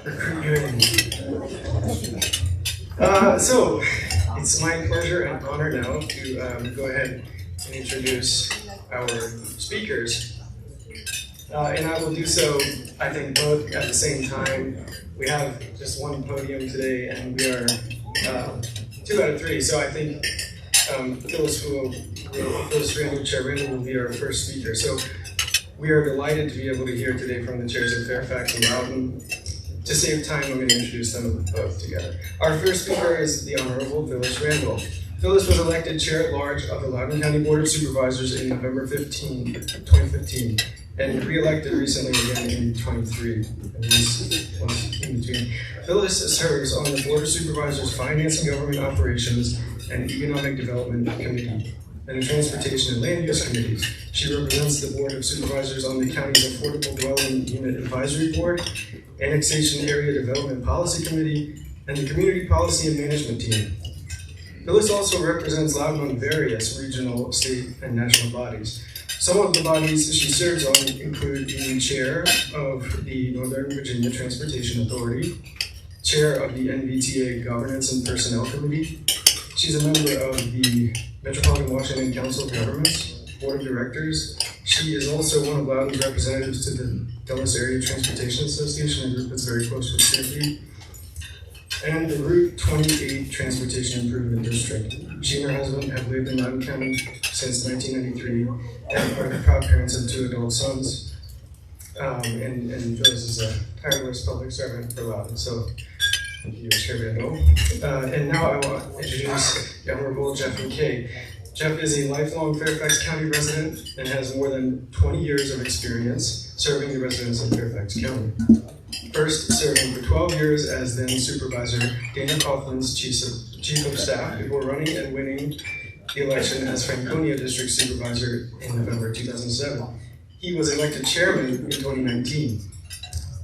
recruit you in. So, it's my pleasure and honor now to go ahead and introduce our speakers. And I will do so, I think, both at the same time. We have just one podium today, and we are 2 out of 3. So I think Phyllis Randall, Chair Randall, will be our first speaker. So we are delighted to be able to hear today from the chairs of Fairfax and Loudoun. To save time, I'm going to introduce them both together. Our first speaker is the Honorable Phyllis Randall. Phyllis was elected Chair-at-Large of the Loudoun County Board of Supervisors in November 2015, and re-elected recently again in 23, and once in between. Phyllis serves on the Board of Supervisors Finance and Government Operations and Economic Development Committee, and the Transportation and Land Use Committee. She represents the Board of Supervisors on the county's Affordable Dwelling Unit Advisory Board, Annexation Area Development Policy Committee, and the Community Policy and Management Team. Phyllis also represents Loudoun on various regional, state, and national bodies. Some of the bodies she serves on include the Chair of the Northern Virginia Transportation Authority, Chair of the NVTA Governance and Personnel Committee. She's a member of the Metropolitan Washington Council of Governments Board of Directors. She is also one of Loudoun's representatives to the Dulles Area Transportation Association, a group that's very close with CFD, and the Route 28 Transportation Improvement District. She and her husband have lived in Loudoun County since 1993 and are the proud parents of 2 adult sons. And Phyllis is a tireless public servant for Loudoun, so thank you, Chair Randall. And now I want to introduce the Honorable Jeff McKay. Jeff is a lifelong Fairfax County resident and has more than 20 years of experience serving the residents of Fairfax County. First serving for 12 years as then Supervisor Dana Coughlin's Chief of Staff before running and winning the election as Franconia District Supervisor in November 2007. He was elected Chairman in 2019.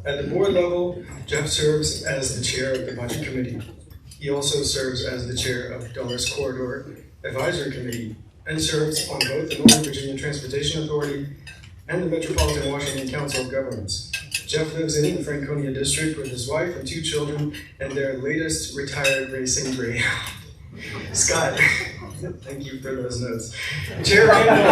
At the board level, Jeff serves as the Chair of the Budget Committee. He also serves as the Chair of Dulles Corridor Advisory Committee and serves on both the Northern Virginia Transportation Authority and the Metropolitan Washington Council of Governments. Jeff lives in the Franconia District with his wife and 2 children and their latest retired racing greyhound. Scott, thank you for those notes. Chair Randall,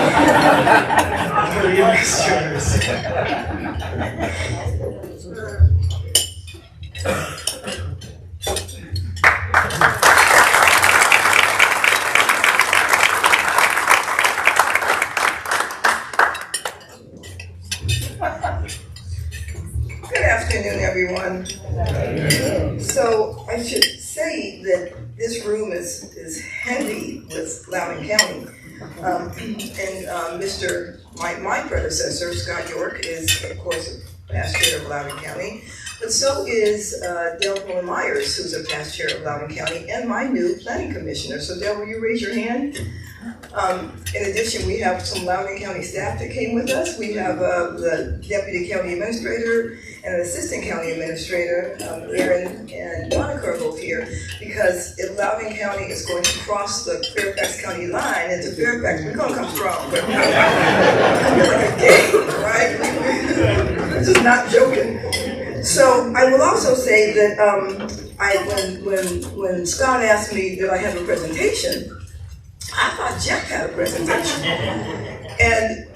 Good afternoon, everyone. So I should say that this room is heavy with Loudoun County. My predecessor, Scott York, is, of course, a past chair of Loudoun County, but so is Delroy Myers, who's a past chair of Loudoun County, and my new planning commissioner. So Del, will you raise your hand? In addition, we have some Loudoun County staff that came with us. We have the Deputy County Administrator and an Assistant County Administrator, Aaron and Monica are both here, because if Loudoun County is going to cross the Fairfax County line into Fairfax, we're going to come strong. But we're like a game, right? Just not joking. So I will also say that when Scott asked me that I have a presentation, I thought Jeff had a presentation. And,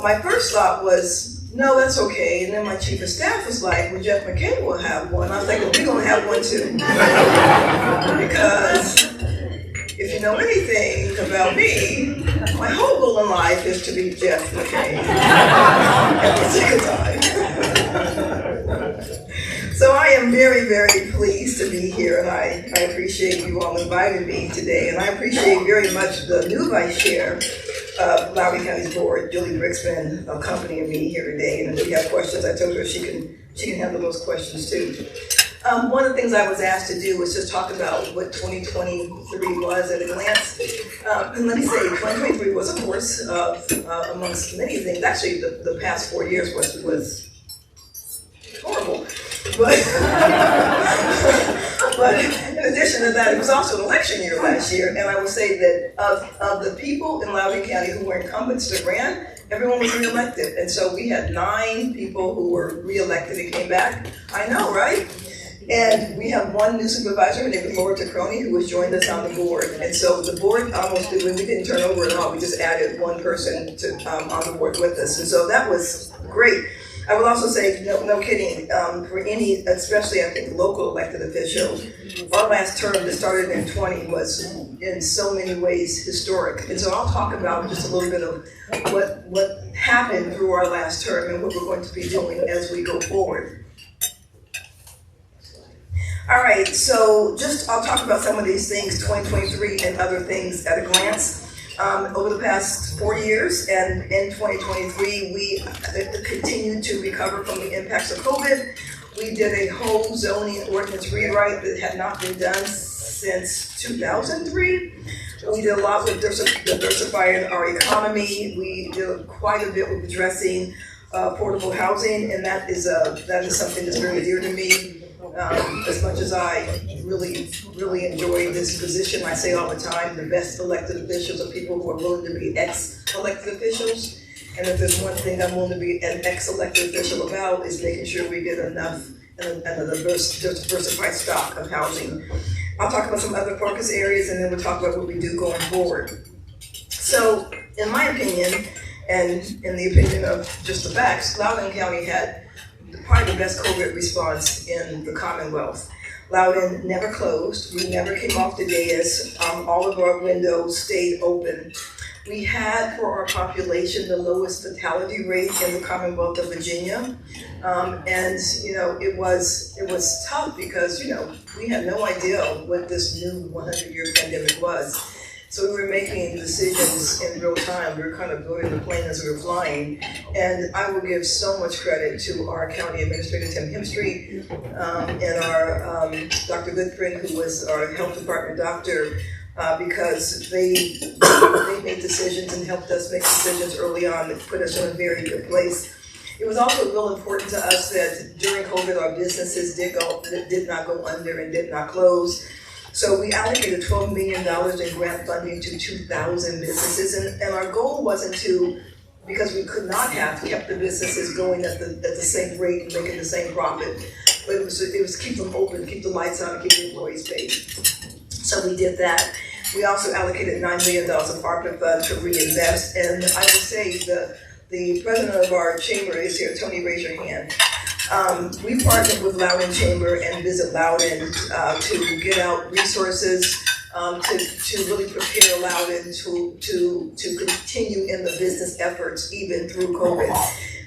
my first thought was, no, that's okay. And then my chief of staff was like, well, Jeff McKay will have one. I was like, well, we're going to have one too. Because if you know anything about me, my whole goal in life is to be Jeff McKay every single time. So I am very, very pleased to be here, and I appreciate you all inviting me today. And I appreciate very much the new vice chair of Loudoun County's board, Julie Brixman, accompanying me here today. And if you have questions, I told her she can handle those questions too. One of the things I was asked to do was just talk about what 2023 was at a glance. And let me say, 2023 was, of course, amongst many things. Actually, the past 4 years was horrible. But in addition to that, it was also an election year last year, and I will say that of the people in Loudoun County who were incumbents that ran, everyone was reelected. And so we had 9 people who were reelected and came back. I know, right? And we have one new supervisor named Laura Tacroni who has joined us on the board. And so the board almost we didn't turn over at all. We just added one person to on the board with us. And so that was great. I will also say, no kidding, for any, especially I think local elected officials, our last term that started in 20 was in so many ways historic. And so I'll talk about just a little bit of what happened through our last term and what we're going to be doing as we go forward. All right, so I'll talk about some of these things, 2023 and other things at a glance. Over the past 4 years and in 2023, we continued to recover from the impacts of COVID. We did a whole zoning ordinance rewrite that had not been done since 2003. We did a lot with diversifying our economy. We did quite a bit with addressing affordable housing, and that is something that's very dear to me. As much as I really enjoy this position, I say all the time, the best elected officials are people who are willing to be ex-elected officials. And if there's one thing I'm willing to be an ex-elected official about is making sure we get enough and a diversified stock of housing. I'll talk about some other focus areas and then we'll talk about what we do going forward. So, in my opinion, and in the opinion of just the facts, Loudoun County had probably the best COVID response in the Commonwealth. Loudoun never closed. We never came off the dais. All of our windows stayed open. We had, for our population, the lowest fatality rate in the Commonwealth of Virginia. And, it was tough because, we had no idea what this new 100-year pandemic was. So we were making decisions in real time. We were kind of building the plane as we were flying. And I will give so much credit to our county administrator, Tim Hemstreet, and our Dr. Goodfriend, who was our health department doctor, because they made decisions and helped us make decisions early on that put us in a very good place. It was also real important to us that during COVID, our businesses did not go under and did not close. So we allocated $12 million in grant funding to 2,000 businesses, and our goal wasn't because we could not have kept the businesses going at the same rate and making the same profit, but it was keep them open, keep the lights on, keep the employees paid. So we did that. We also allocated $9 million of ARPA funds to reinvest, and I will say the president of our chamber is here. Tony, raise your hand. We partnered with Loudoun Chamber and Visit Loudoun to get out resources to really prepare Loudoun to continue in the business efforts even through COVID.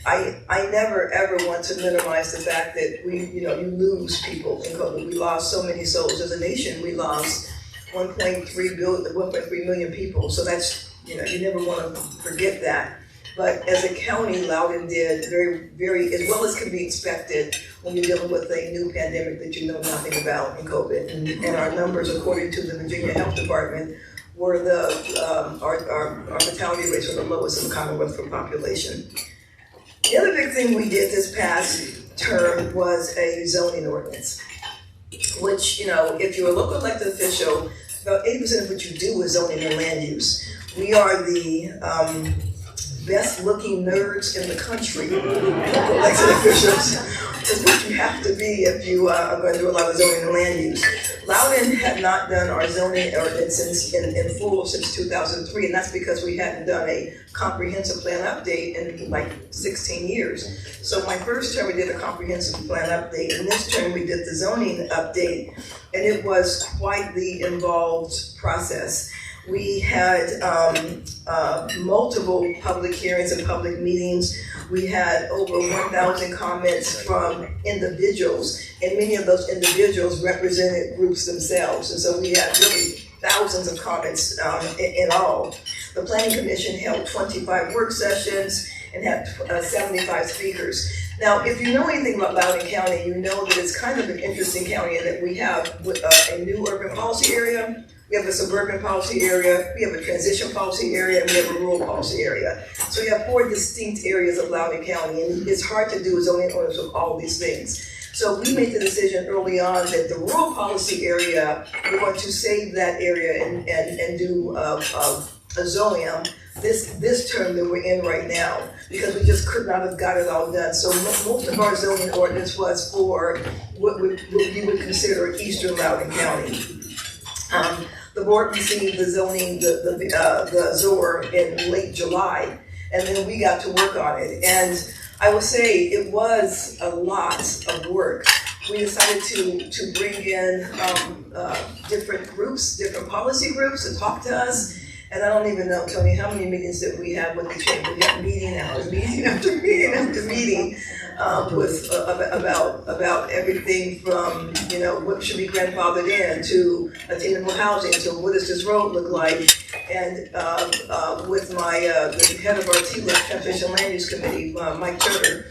I never ever want to minimize the fact that you lose people in COVID. We lost so many souls as a nation. We lost 1.3 million people. So that's you never want to forget that. But as a county, Loudoun did very, very, as well as can be expected when you're dealing with a new pandemic that you know nothing about in COVID. And our numbers, according to the Virginia Health Department, were our fatality rates were the lowest in the Commonwealth for population. The other big thing we did this past term was a zoning ordinance, which, if you're a local elected official, about 80% of what you do is zoning and land use. We are the best looking nerds in the country, elected officials, is what you have to be if you are going to do a lot of zoning and land use. Loudoun had not done our zoning ordinance in full since 2003, and that's because we hadn't done a comprehensive plan update in like 16 years. So my first term we did a comprehensive plan update, and this term we did the zoning update, and it was quite the involved process. We had multiple public hearings and public meetings. We had over 1,000 comments from individuals, and many of those individuals represented groups themselves. And so we had really thousands of comments in all. The Planning Commission held 25 work sessions and had 75 speakers. Now, if you know anything about Loudoun County, you know that it's kind of an interesting county in that we have a new urban policy area. We have a suburban policy area, we have a transition policy area, and we have a rural policy area. So we have 4 distinct areas of Loudoun County, and it's hard to do a zoning ordinance with all these things. So we made the decision early on that the rural policy area, we're going to save that area and do a zoning this term that we're in right now, because we just could not have got it all done. So most of our zoning ordinance was for what you would consider Eastern Loudoun County. The board received the zoning, the ZOR in late July, and then we got to work on it. And I will say it was a lot of work. We decided to bring in different groups, different policy groups to talk to us. And I don't even know, Tony, how many meetings that we have with the chamber. We got meeting after meeting after meeting after meeting with about everything from, you know, what should be grandfathered in to attainable housing to what does this road look like. And with the head of our TLIP, Transition Land Use Committee, Mike Turner,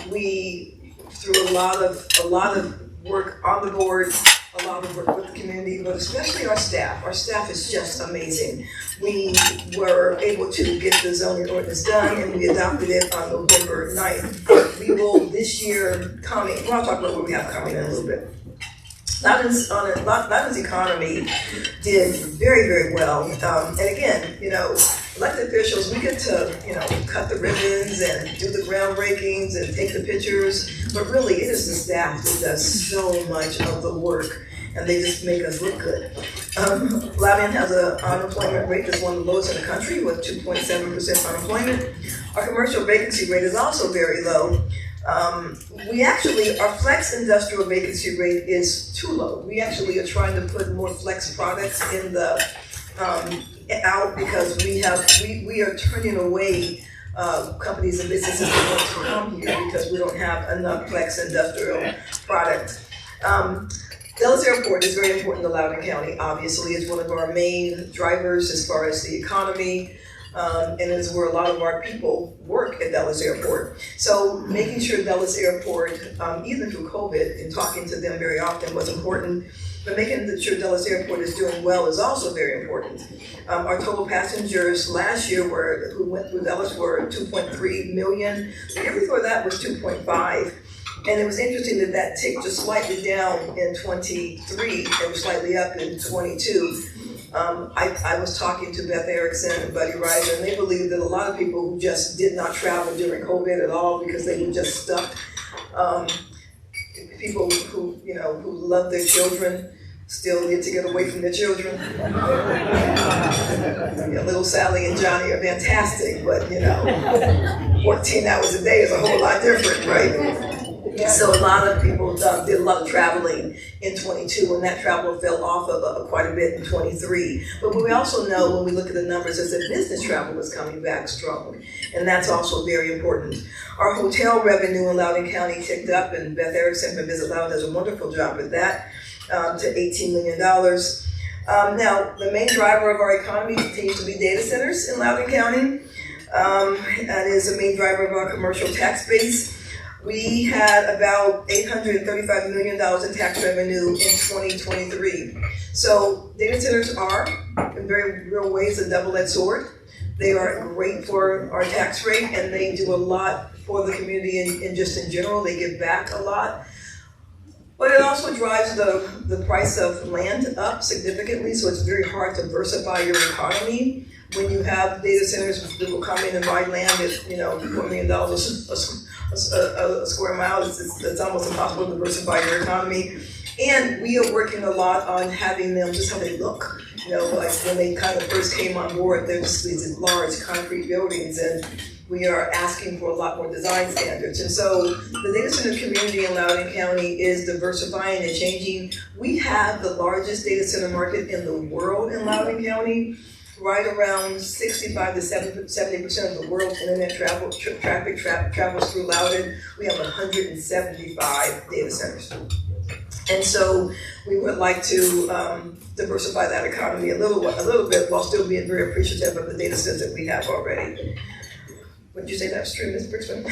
we through a lot of work on the board, a lot of work with the community, but especially our staff. Our staff is just amazing. We were able to get the zoning ordinance done, and we adopted it on November 9th. We will this year coming, well, I'll talk about what we have coming in a little bit. Loudoun's economy did very, very well. And again, you know, elected officials, we get to, you know, cut the ribbons and do the groundbreakings and take the pictures, but really it is the staff that does so much of the work, and they just make us look good. Loudoun has an unemployment rate that's one of the lowest in the country with 2.7% unemployment. Our commercial vacancy rate is also very low. Our flex industrial vacancy rate is too low. We actually are trying to put more flex products in the out because we are turning away companies and businesses that want to come here because we don't have enough flex industrial product. Dulles Airport is very important to Loudoun County. Obviously, it's one of our main drivers as far as the economy. And it's where a lot of our people work at Dulles Airport. So making sure Dulles Airport, even through COVID, and talking to them very often was important, but making sure Dulles Airport is doing well is also very important. Our total passengers last year who went through Dulles were 2.3 million. The year before that was 2.5. And it was interesting that ticked just slightly down in 23 and was slightly up in 22. I was talking to Beth Erickson and Buddy Reiser, and they believe that a lot of people who just did not travel during COVID at all because they were just stuck. People who love their children still get to get away from their children. Little Sally and Johnny are fantastic, but 14 hours a day is a whole lot different, right? So a lot of people did a lot of traveling in 22, and that travel fell off of quite a bit in 23. But we also know when we look at the numbers is that business travel is coming back strong, and that's also very important. Our hotel revenue in Loudoun County ticked up, and Beth Erickson from Visit Loudoun does a wonderful job with that, to $18 million. Now, the main driver of our economy continues to be data centers in Loudoun County. That is the main driver of our commercial tax base. We had about $835 million in tax revenue in 2023. So data centers are, in very real ways, a double-edged sword. They are great for our tax rate, and they do a lot for the community and just in general. They give back a lot. But it also drives the price of land up significantly, so it's very hard to diversify your economy. When you have data centers that will come in and buy land at $4 million a square mile, it's almost impossible to diversify your economy. And we are working a lot on having them just how they look. Like when they kind of first came on board, there's these large concrete buildings, and we are asking for a lot more design standards. And so the data center community in Loudoun County is diversifying and changing. We have the largest data center market in the world in Loudoun County. Right around 65 to 70% of the world's internet traffic travels through Loudoun. We have 175 data centers. And so we would like to diversify that economy a little bit while still being very appreciative of the data centers that we have already. Would you say that's true, Ms. Brixman?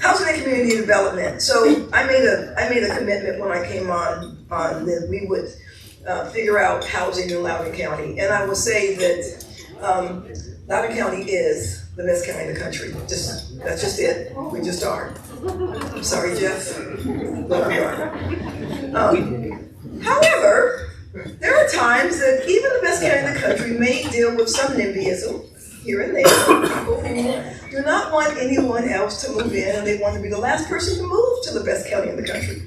Housing and community development. So I made a commitment when I came on that we would figure out housing in Loudoun County. And I will say that Loudoun County is the best county in the country. That's just it. We just are. I'm sorry, Jeff, but we are. However, There are times that even the best county in the country may deal with some NIMBYism here and there. People who do not want anyone else to move in, and they want to be the last person to move to the best county in the country.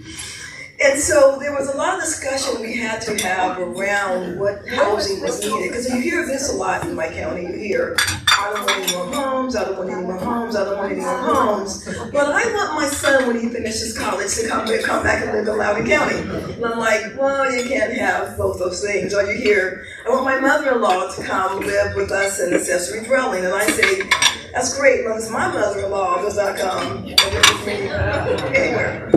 And so there was a lot of discussion we had to have around what housing was needed. Because you hear this a lot in my county. You hear, I don't want any more homes, I don't want any more homes, I don't want any more homes. But I want my son, when he finishes college, to come back and live in Loudoun County. And I'm like, well, you can't have both those things. Or you hear, I want my mother-in-law to come live with us in accessory dwelling. And I say, that's great, as long as my mother-in-law does not come and live with me anywhere.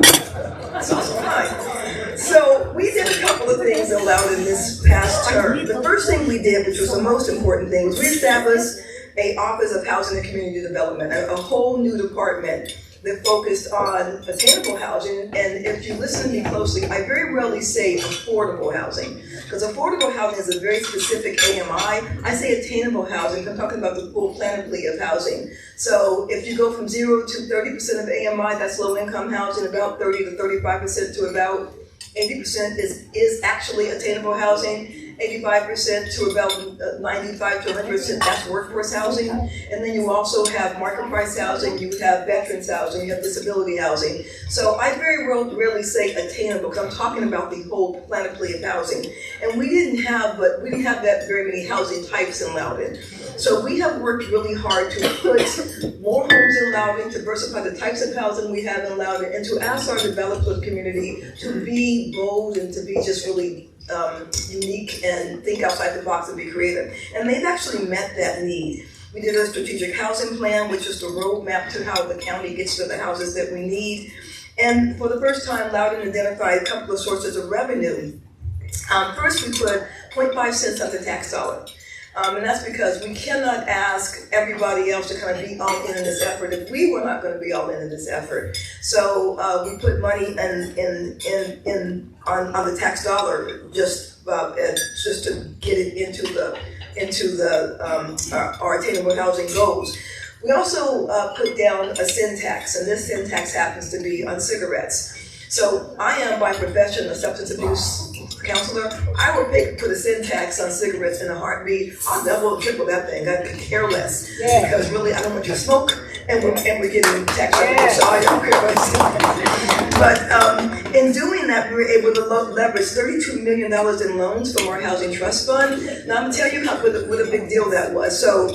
That's also fine. So we did a couple of things in Loudoun this past term. The first thing we did, which was the most important thing, was we established an Office of Housing and Community Development, a whole new department that focused on attainable housing. And if you listen to me closely, I very rarely say affordable housing, because affordable housing is a very specific AMI. I say attainable housing, I'm talking about the full panoply of housing. So if you go from 0 to 30% of AMI, that's low income housing, about 30 to 35% to about 80% is actually attainable housing. 85% to about 95 to 100%, that's workforce housing. And then you also have market price housing, you have veterans housing, you have disability housing. So I very rarely say attainable, because I'm talking about the whole panoply of housing. And we didn't have that very many housing types in Loudoun. So we have worked really hard to put more homes in Loudoun, to diversify the types of housing we have in Loudoun, and to ask our developer community to be bold and to be just really unique and think outside the box and be creative. And they've actually met that need. We did a strategic housing plan, which is the roadmap to how the county gets to the houses that we need. And for the first time, Loudoun identified a couple of sources of revenue. First, we put 0.5 cents on the tax dollar. And that's because we cannot ask everybody else to kind of be all in this effort if we were not going to be all in this effort. So we put money on the tax dollar just to get it into our attainable housing goals. We also put down a sin tax, and this sin tax happens to be on cigarettes. So I am by profession a substance abuse counselor. I would put a sin tax on cigarettes in a heartbeat. I'll double or triple that thing. I could care less. Yeah. Because really, I don't want you to smoke, and we're getting tax revenue, so I don't care what. But in doing that, we were able to leverage $32 million in loans from our housing trust fund. Now, I'm going to tell you what a big deal that was. So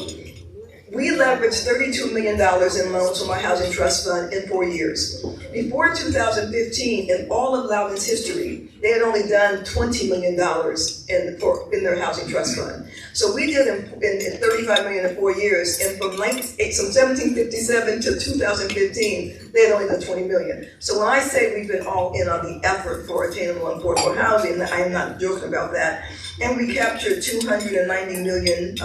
we leveraged $32 million in loans from our housing trust fund in 4 years. Before 2015, in all of Loudoun's history, they had only done $20 million in their housing trust fund. So we did in $35 million in 4 years, and from 1757 to 2015, they had only done $20 million. So when I say we've been all in on the effort for attainable and affordable housing, I'm not joking about that. And we captured $290 million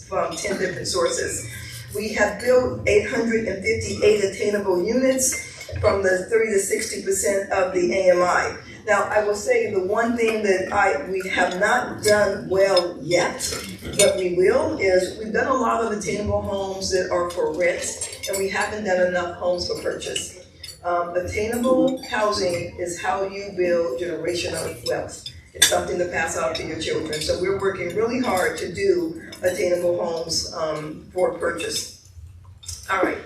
from 10 different sources. We have built 858 attainable units from the 30 to 60% of the AMI. Now, I will say the one thing that we have not done well yet, but we will, is we've done a lot of attainable homes that are for rent, and we haven't done enough homes for purchase. Attainable housing is how you build generational wealth. It's something to pass on to your children. So we're working really hard to do attainable homes for purchase. All right,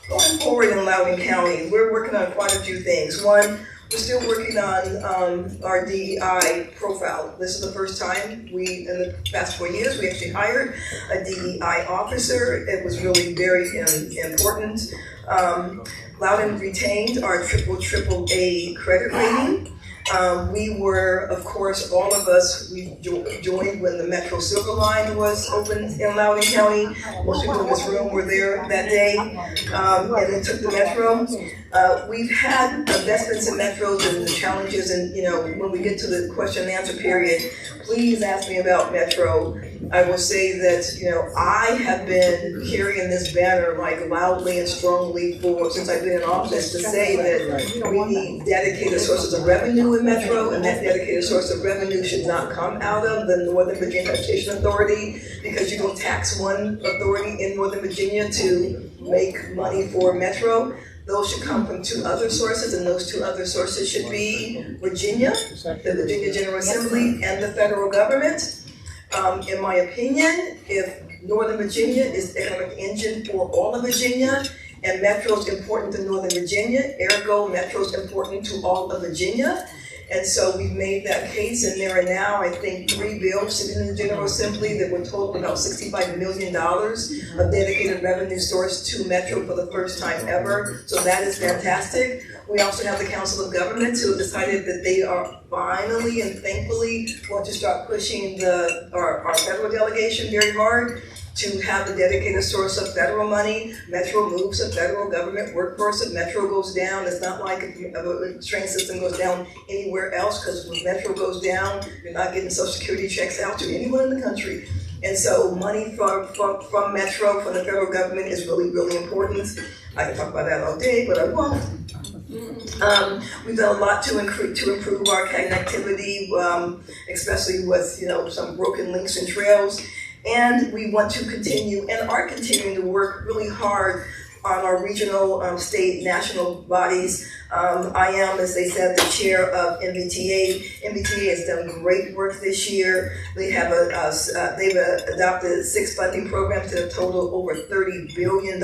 going forward in Loudoun County, we're working on quite a few things. One, we're still working on our DEI profile. This is the first time in the past 4 years, we actually hired a DEI officer. It was really very important. Loudoun retained our AAA credit rating. We were, of course, all of us, we joined when the Metro Silver Line was opened in Loudoun County. Most people in this room were there that day, and then took the Metro. We've had investments in Metros and the challenges, and when we get to the question and answer period, please ask me about Metro. I will say that, I have been carrying this banner like loudly and strongly since I've been in office to say that we need dedicated sources of revenue in Metro, and that dedicated source of revenue should not come out of the Northern Virginia Taxation Authority, because you don't tax one authority in Northern Virginia to make money for Metro. Those should come from two other sources, and those two other sources should be Virginia, the Virginia General Assembly, and the federal government. In my opinion, if Northern Virginia is the economic engine for all of Virginia, and Metro is important to Northern Virginia, ergo Metro is important to all of Virginia. And so we've made that case, and there are now, I think, 3 bills sitting in the General Assembly that would total about $65 million of dedicated revenue source to Metro for the first time ever. So that is fantastic. We also have the Council of Governments who have decided that they are finally and thankfully going to start pushing our federal delegation very hard to have the dedicated source of federal money. Metro moves a federal government workforce. If Metro goes down, it's not like if a train system goes down anywhere else, because when Metro goes down, you're not getting Social Security checks out to anyone in the country. And so money from Metro, from the federal government is really, really important. I can talk about that all day, but I won't. We've done a lot to improve our connectivity, especially with some broken links and trails. And we want to continue and are continuing to work really hard on our regional, state, national bodies. I am, as they said, the chair of MBTA. MBTA has done great work this year. They have they've adopted 6 funding programs that have totaled over $30 billion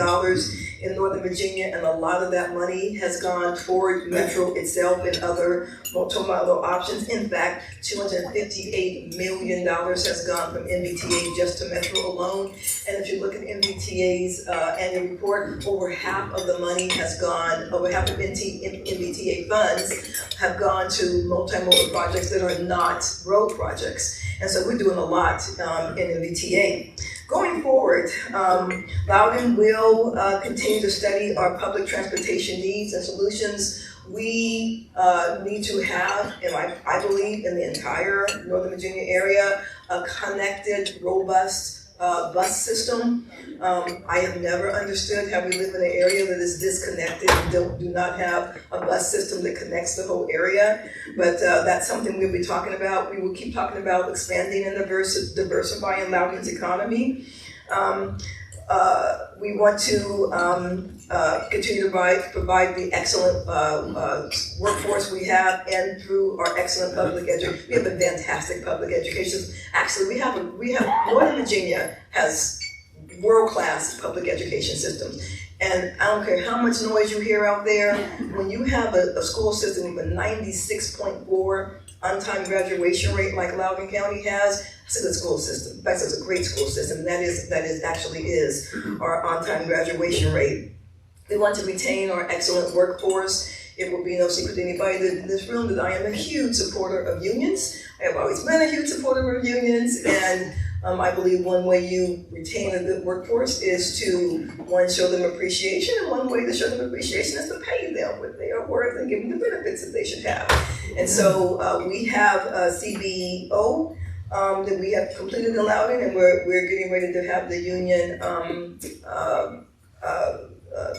in Northern Virginia, and a lot of that money has gone toward Metro itself and other multimodal options. In fact, $258 million has gone from MBTA just to Metro alone. And if you look at MBTA's annual report, over half of the money has gone, over half of MBTA funds have gone to multimodal projects that are not road projects. And so we're doing a lot in MBTA. Going forward, Loudoun will continue to study our public transportation needs and solutions. We need to have, and I believe in the entire Northern Virginia area, a connected, robust bus system. I have never understood how we live in an area that is disconnected and do not have a bus system that connects the whole area. But that's something we'll be talking about. We will keep talking about expanding and diversifying Loudoun's economy. We want to continue to provide the excellent workforce we have, and through our excellent public education. We have a fantastic public education. Actually, we have Northern Virginia has world-class public education systems. And I don't care how much noise you hear out there, when you have a school system with a 96.4 on-time graduation rate like Loudoun County has, it's a good school system. In fact, it's a great school system. That actually is our on-time graduation rate. We want to retain our excellent workforce. It will be no secret to anybody in this room that I am a huge supporter of unions. I have always been a huge supporter of unions, and I believe one way you retain a good workforce is to, one, show them appreciation, and one way to show them appreciation is to pay them what they are worth and give them the benefits that they should have. And so we have a CBO that we have completed in Loudoun, and we're getting ready to have the union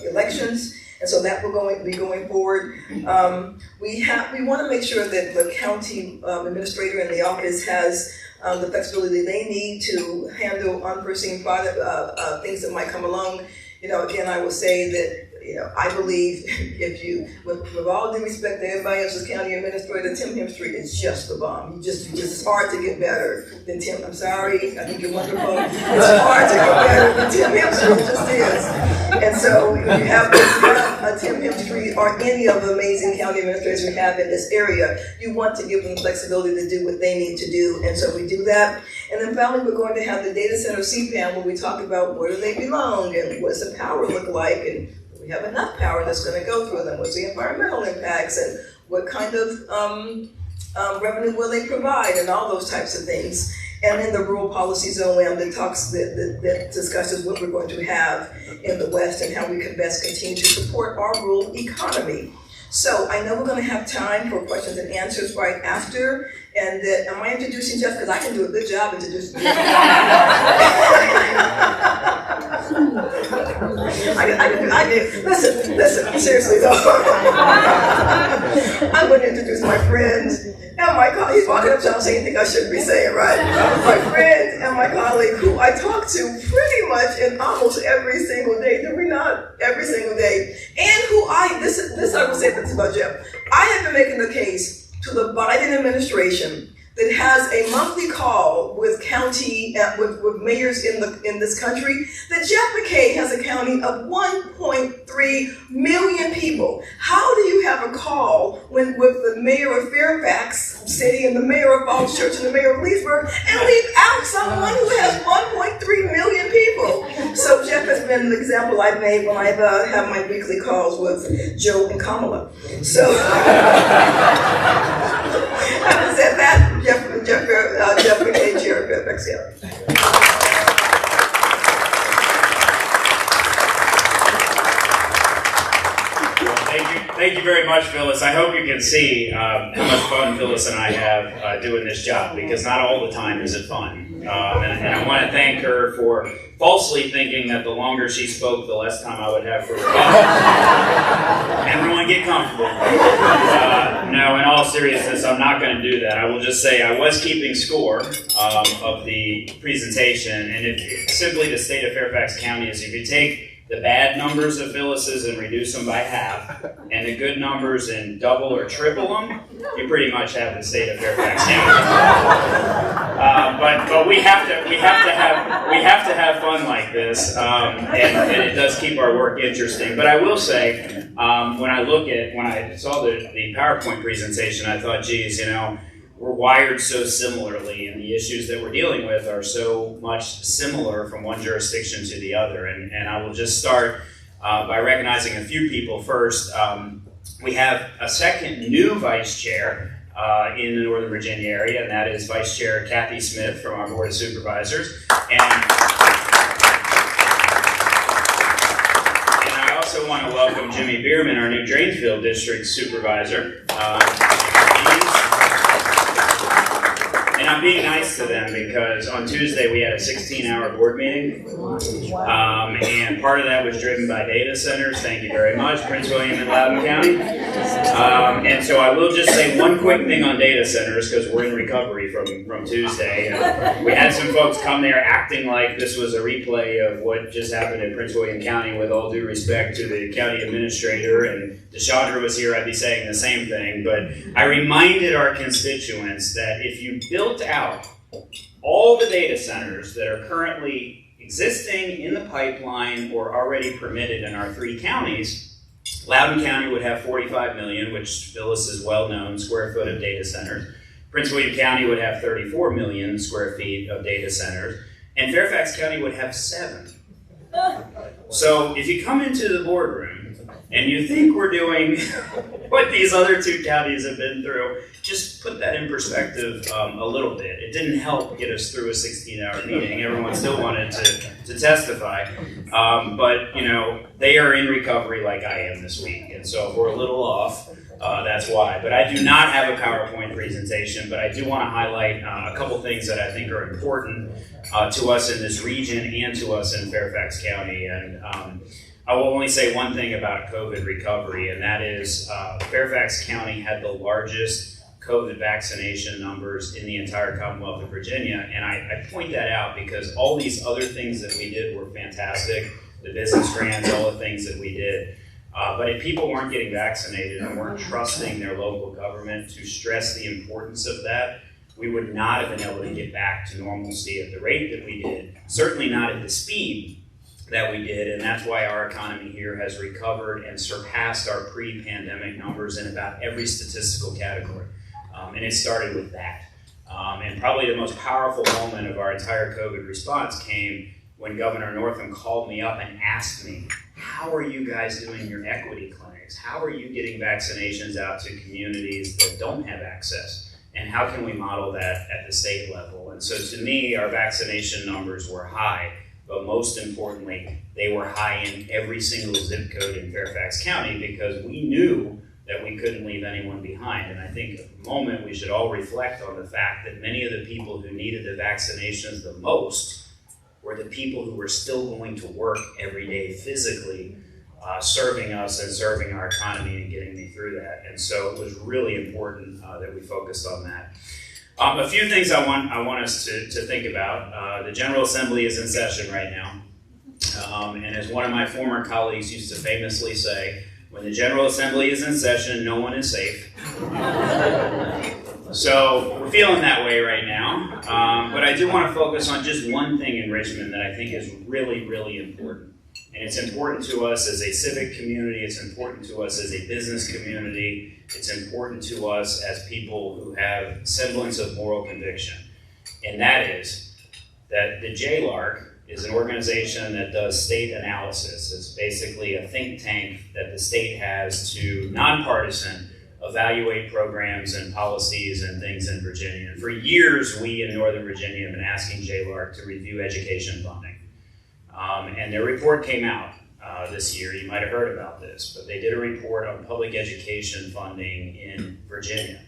elections. And so that will be going forward. We want to make sure that the county administrator in the office has the flexibility they need to handle unforeseen things that might come along. Again, I will say that I believe if you, with all due respect to everybody else's county administrator, Tim Hemstreet is just the bomb. It's hard to get better than Tim. I'm sorry, I think you're wonderful. It's hard to get better than Tim Hemstreet, just is. And so if you have a Tim Hemstreet or any of the amazing county administrators we have in this area, you want to give them flexibility to do what they need to do. And so we do that. And then finally, we're going to have the data center CPAM where we talk about where do they belong and what does the power look like, and we have enough power that's going to go through them, what's the environmental impacts, and what kind of revenue will they provide, and all those types of things. And then the rural policy zone that discusses what we're going to have in the West and how we can best continue to support our rural economy. So I know we're going to have time for questions and answers right after. And am I introducing Jeff? Because I can do a good job introducing Jeff. Listen, seriously though. I'm going to introduce my friend and my colleague. He's walking up to me saying anything I shouldn't be saying, right? My friend and my colleague who I talk to pretty much in almost every single day, do we not? Every single day. And this I will say this about Jeff. I have been making the case to the Biden administration that has a monthly call with with mayors in this country, that Jeff McKay has a county of 1.3 million people. How do you have a call with the mayor of Fairfax City and the mayor of Falls Church and the mayor of Leesburg and leave out someone who has 1.3 million people? So Jeff has been an example I've made when I've had my weekly calls with Joe and Kamala. So having said that, Jeff McKay, Chair of Fairfax County. Thank you very much, Phyllis. I hope you can see how much fun Phyllis and I have doing this job, because not all the time is it fun. And I want to thank her for falsely thinking that the longer she spoke, the less time I would have for her. Everyone get comfortable. No, in all seriousness, I'm not going to do that. I will just say I was keeping score of the presentation, and simply the state of Fairfax County is, if you take the bad numbers of Phyllis's and reduce them by half, and the good numbers and double or triple them, you pretty much have the state of Fairfax County. But we have to have fun like this, and it does keep our work interesting. But I will say, when I saw the PowerPoint presentation, I thought, geez, we're wired so similarly, and the issues that we're dealing with are so much similar from one jurisdiction to the other. And I will just start by recognizing a few people first. We have a second new vice chair in the Northern Virginia area, and that is Vice Chair Kathy Smith from our Board of Supervisors. And I also want to welcome Jimmy Bierman, our new Dranesville District Supervisor. And I'm being nice to them because on Tuesday we had a 16-hour board meeting, and part of that was driven by data centers. Thank you very much, Prince William and Loudoun County. And so I will just say one quick thing on data centers, because we're in recovery from Tuesday. And we had some folks come there acting like this was a replay of what just happened in Prince William County, with all due respect to the county administrator. And DeChandra was here, I'd be saying the same thing. But I reminded our constituents that if you built out all the data centers that are currently existing in the pipeline or already permitted in our three counties, Loudoun County would have 45 million, which Phyllis is well-known, square foot of data centers. Prince William County would have 34 million square feet of data centers, and Fairfax County would have 7. So if you come into the boardroom and you think we're doing what these other two counties have been through, just put that in perspective a little bit. It didn't help get us through a 16-hour meeting. Everyone still wanted to testify. But, they are in recovery like I am this week. And so if we're a little off, that's why. But I do not have a PowerPoint presentation, but I do want to highlight a couple things that I think are important to us in this region and to us in Fairfax County. And I will only say one thing about COVID recovery, and that is Fairfax County had the largest COVID vaccination numbers in the entire Commonwealth of Virginia. And I point that out because all these other things that we did were fantastic. The business grants, all the things that we did. But if people weren't getting vaccinated and weren't trusting their local government to stress the importance of that, we would not have been able to get back to normalcy at the rate that we did, certainly not at the speed that we did, and that's why our economy here has recovered and surpassed our pre-pandemic numbers in about every statistical category. And it started with that. And probably the most powerful moment of our entire COVID response came when Governor Northam called me up and asked me, how are you guys doing your equity clinics? How are you getting vaccinations out to communities that don't have access? And how can we model that at the state level? And so to me, our vaccination numbers were high, but most importantly, they were high in every single zip code in Fairfax County because we knew that we couldn't leave anyone behind. And I think at the moment we should all reflect on the fact that many of the people who needed the vaccinations the most were the people who were still going to work every day physically, serving us and serving our economy and getting me through that. And so it was really important that we focused on that. A few things I want us to think about. The General Assembly is in session right now. And as one of my former colleagues used to famously say, When the General Assembly is in session, no one is safe. So we're feeling that way right now. But I do want to focus on just one thing in Richmond that I think is really, really important. And it's important to us as a civic community, it's important to us as a business community, it's important to us as people who have semblance of moral conviction. And that is that the JLARC is an organization that does state analysis. It's basically a think tank that the state has to, nonpartisan, evaluate programs and policies and things in Virginia. And for years, we in Northern Virginia have been asking JLARC to review education funding. And their report came out this year. You might have heard about this, but they did a report on public education funding in Virginia.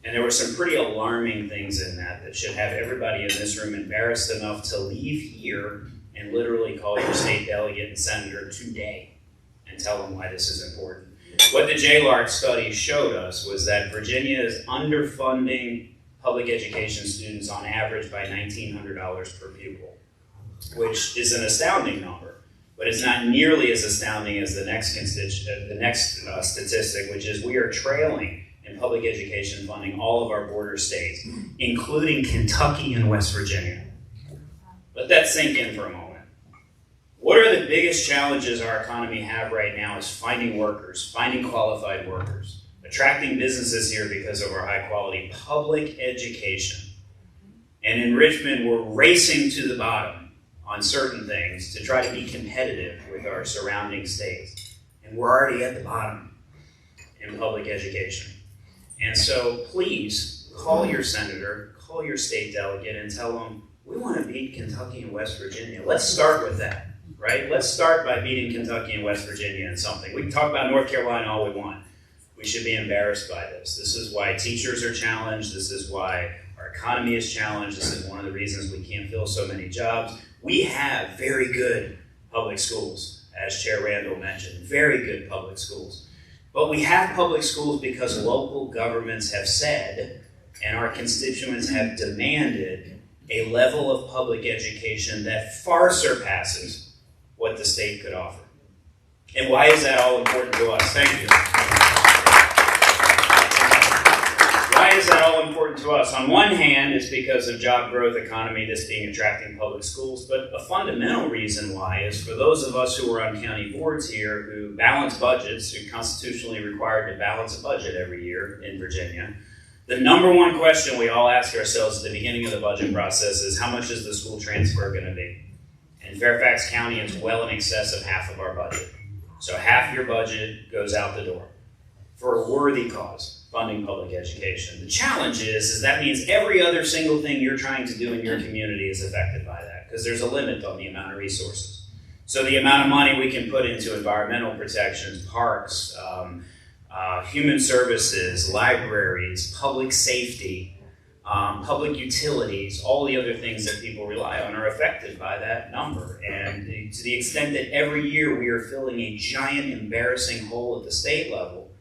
And there were some pretty alarming things in that should have everybody in this room embarrassed enough to leave here and literally call your state delegate and senator today and tell them why this is important. What the JLARC study showed us was that Virginia is underfunding public education students on average by $1,900 per pupil, which is an astounding number, but it's not nearly as astounding as the next statistic, which is we are trailing in public education funding all of our border states, including Kentucky and West Virginia. Let that sink in for a moment. What are the biggest challenges our economy have right now is finding workers, finding qualified workers, attracting businesses here because of our high quality public education. And in Richmond, we're racing to the bottom on certain things to try to be competitive with our surrounding states. And we're already at the bottom in public education. And so please call your senator, call your state delegate and tell them, we want to beat Kentucky and West Virginia. Let's start with that, right? Let's start by beating Kentucky and West Virginia in something. We can talk about North Carolina all we want. We should be embarrassed by this. This is why teachers are challenged. This is why our economy is challenged. This is one of the reasons we can't fill so many jobs. We have very good public schools, as Chair Randall mentioned, very good public schools. But we have public schools because local governments have said, and our constituents have demanded, a level of public education that far surpasses what the state could offer. And why is that all important to us? Thank you. Why is that all important to us? On one hand, it's because of job growth, economy, this being attracting public schools, but a fundamental reason why is for those of us who are on county boards here who balance budgets, who are constitutionally required to balance a budget every year in Virginia, the number one question we all ask ourselves at the beginning of the budget process is how much is the school transfer going to be? In Fairfax County, it's well in excess of half of our budget. So half your budget goes out the door for a worthy cause, funding public education. The challenge is that means every other single thing you're trying to do in your community is affected by that because there's a limit on the amount of resources. So the amount of money we can put into environmental protections, parks, human services, libraries, public safety, public utilities, all the other things that people rely on are affected by that number. And to the extent that every year we are filling a giant embarrassing hole at the state level,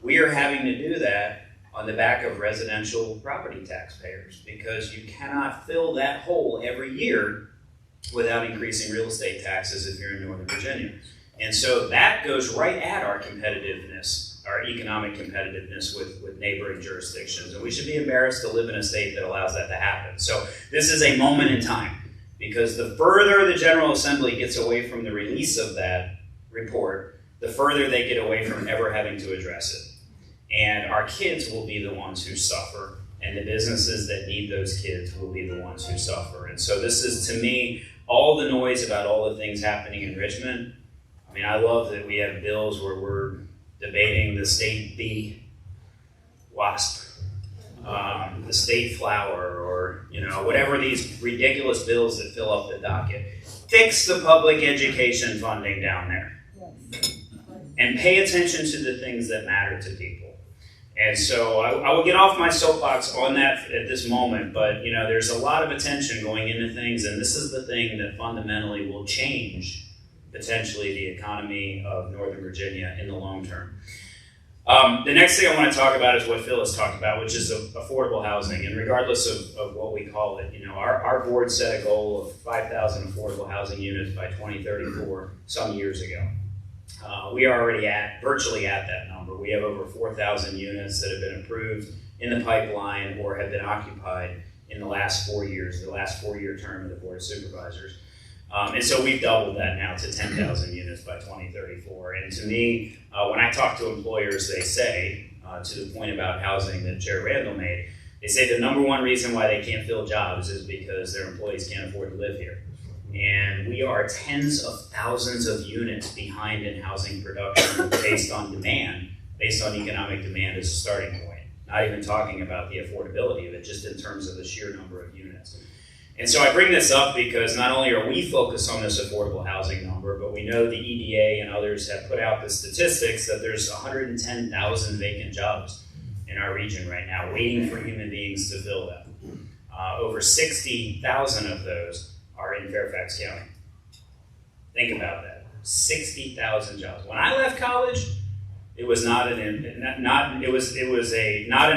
we are having to do that on the back of residential property taxpayers because you cannot fill that hole every year without increasing real estate taxes if you're in Northern Virginia. And so that goes right at our competitiveness, our economic competitiveness with neighboring jurisdictions. And we should be embarrassed to live in a state that allows that to happen. So this is a moment in time because the further the General Assembly gets away from the release of that report, the further they get away from ever having to address it. And our kids will be the ones who suffer, and the businesses that need those kids will be the ones who suffer. And so this is, to me, all the noise about all the things happening in Richmond. I mean, I love that we have bills where we're debating the state bee, wasp, the state flower, or whatever these ridiculous bills that fill up the docket. Fix the public education funding down there. And pay attention to the things that matter to people. And so I will get off my soapbox on that at this moment, but there's a lot of attention going into things, and this is the thing that fundamentally will change potentially the economy of Northern Virginia in the long term. The next thing I want to talk about is what Phil has talked about, which is affordable housing. And regardless of what we call it, our board set a goal of 5,000 affordable housing units by 2034 some years ago. We are already virtually at that number. We have over 4,000 units that have been approved in the pipeline or have been occupied in the last 4 years, the last 4-year term of the Board of Supervisors. And so we've doubled that now to 10,000 units by 2034. And to me, when I talk to employers, they say, to the point about housing that Chair Randall made, they say the number one reason why they can't fill jobs is because their employees can't afford to live here. And we are tens of thousands of units behind in housing production based on demand, based on economic demand as a starting point. Not even talking about the affordability of it, just in terms of the sheer number of units. And so I bring this up because not only are we focused on this affordable housing number, but we know the EDA and others have put out the statistics that there's 110,000 vacant jobs in our region right now, waiting for human beings to fill them. Over 60,000 of those are in Fairfax County. Think about that, 60,000 jobs. When I left college, it was not an